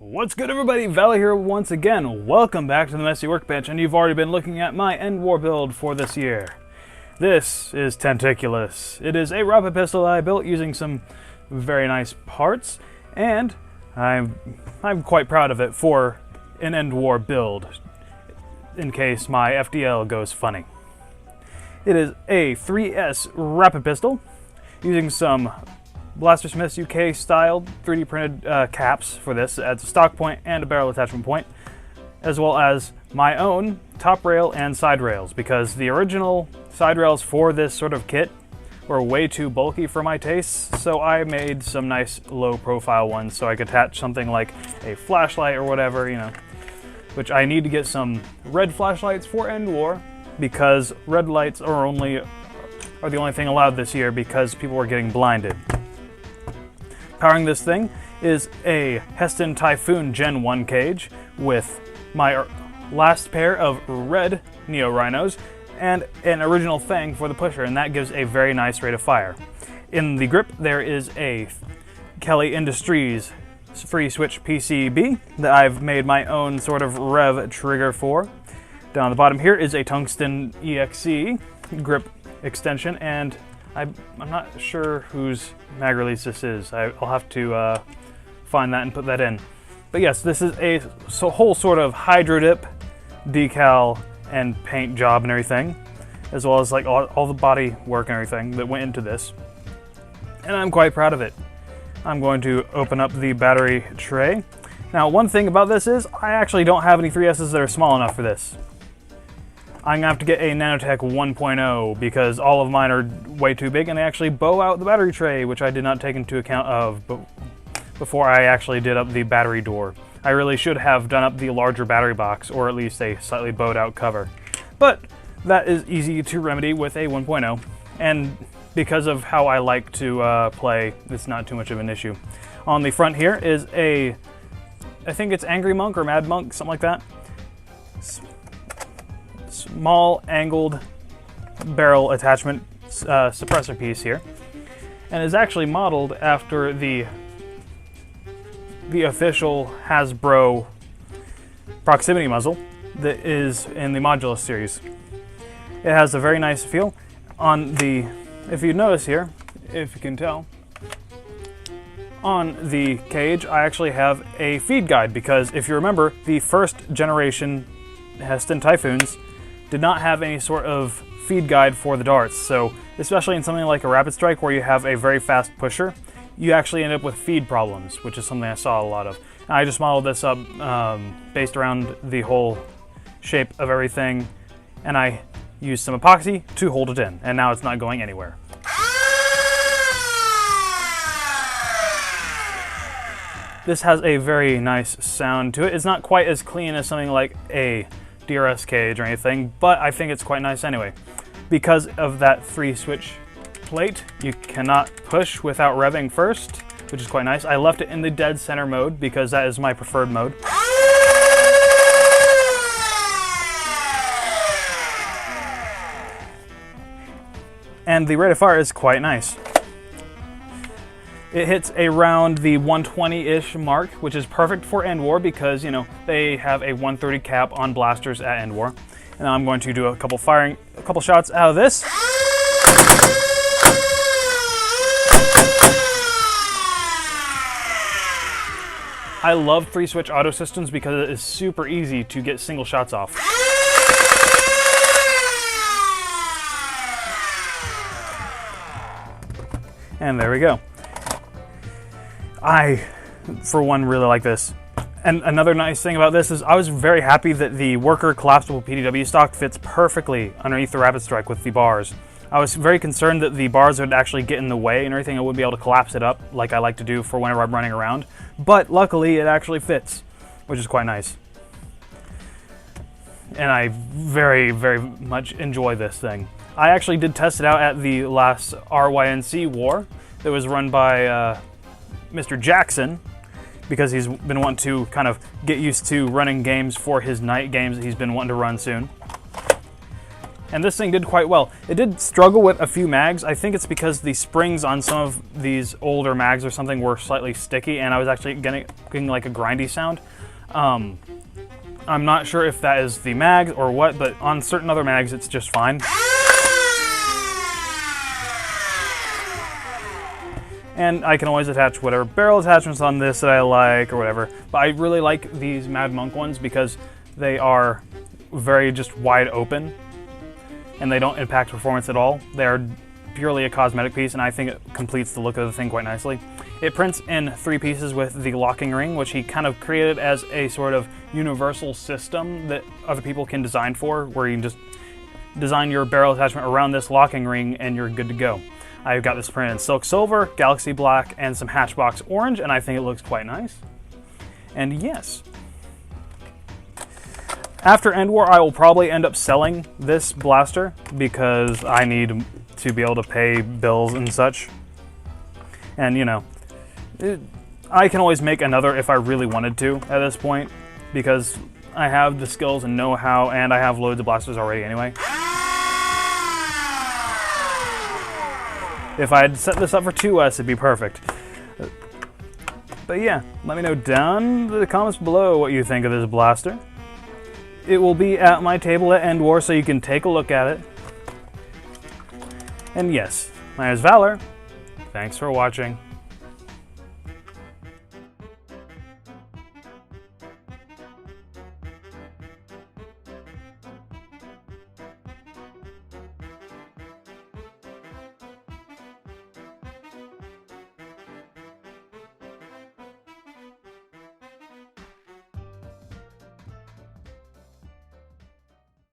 What's good, everybody? Valley here once again. Welcome back to the Messy Workbench, and you've already been looking at my ENDWAR build for this year. This is Tenticulus. It is a Rapidpistol I built using some very nice parts, and I'm quite proud of it for an ENDWAR build, in case my FDL goes funny. It is a 3S Rapidpistol using some Blastersmith's UK style 3D printed caps for this. It adds a stock point and a barrel attachment point, as well as my own top rail and side rails, because the original side rails for this sort of kit were way too bulky for my tastes, so I made some nice low profile ones so I could attach something like a flashlight or whatever, you know, which I need to get some red flashlights for ENDWAR, because red lights are the only thing allowed this year because people were getting blinded. Powering this thing is a Heston Typhoon Gen 1 cage with my last pair of red Neo Rhinos and an original Fang for the pusher, and that gives a very nice rate of fire. In the grip there is a Kelly Industries free switch PCB that I've made my own sort of rev trigger for. Down the bottom here is a tungsten EXE grip extension, and I'm not sure whose mag release this is. I'll have to find that and put that in. But yes, this is a whole sort of hydro dip decal and paint job and everything, as well as like all the body work and everything that went into this. And I'm quite proud of it. I'm going to open up the battery tray. Now, one thing about this is I actually don't have any 3Ss that are small enough for this. I'm going to have to get a Nanotech 1.0 because all of mine are way too big, and they actually bow out the battery tray, which I did not take into account of before I actually did up the battery door. I really should have done up the larger battery box, or at least a slightly bowed out cover. But that is easy to remedy with a 1.0, and because of how I like to play, it's not too much of an issue. On the front here is I think it's Angry Monk or Mad Monk, something like that. Small angled barrel attachment suppressor piece here, and is actually modeled after the official Hasbro proximity muzzle that is in the Modulus series. It has a very nice feel. If you notice here, if you can tell, on the cage I actually have a feed guide, because if you remember, the first generation Heston Typhoons did not have any sort of feed guide for the darts, so especially in something like a Rapid Strike where you have a very fast pusher, you actually end up with feed problems, which is something I saw a lot of. And I just modeled this up based around the whole shape of everything, and I used some epoxy to hold it in, and now it's not going anywhere. This has a very nice sound to it. It's not quite as clean as something like a DRS cage or anything, but I think it's quite nice anyway. Because of that 3-switch plate, you cannot push without revving first, which is quite nice. I left it in the dead center mode because that is my preferred mode. And the rate of fire is quite nice. It hits around the 120-ish mark, which is perfect for ENDWAR because, you know, they have a 130 cap on blasters at ENDWAR. And I'm going to do a couple shots out of this. I love 3-switch auto systems because it is super easy to get single shots off. And there we go. I, for one, really like this. And another nice thing about this is I was very happy that the worker collapsible PDW stock fits perfectly underneath the Rapid Strike with the bars. I was very concerned that the bars would actually get in the way and everything. I wouldn't be able to collapse it up like I like to do for whenever I'm running around. But luckily it actually fits, which is quite nice. And I very, very much enjoy this thing. I actually did test it out at the last RYNC war that was run by Mr. Jackson, because he's been wanting to kind of get used to running games for his night games that he's been wanting to run soon. And this thing did quite well. It did struggle with a few mags. I think it's because the springs on some of these older mags or something were slightly sticky, and I was actually getting like a grindy sound. I'm not sure if that is the mag or what, but on certain other mags it's just fine. And I can always attach whatever barrel attachments on this that I like or whatever. But I really like these Mad Monk ones because they are very just wide open and they don't impact performance at all. They are purely a cosmetic piece, and I think it completes the look of the thing quite nicely. It prints in 3 pieces with the locking ring, which he kind of created as a sort of universal system that other people can design for, where you can just design your barrel attachment around this locking ring and you're good to go. I've got this printed in Silk Silver, Galaxy Black, and some Hatchbox Orange, and I think it looks quite nice. And yes, after ENDWAR, I will probably end up selling this blaster because I need to be able to pay bills and such. And you know, I can always make another if I really wanted to at this point, because I have the skills and know-how, and I have loads of blasters already anyway. If I had set this up for 2S, it'd be perfect. But yeah, let me know down in the comments below what you think of this blaster. It will be at my table at ENDWAR, so you can take a look at it. And yes, my name is Valor. Thanks for watching.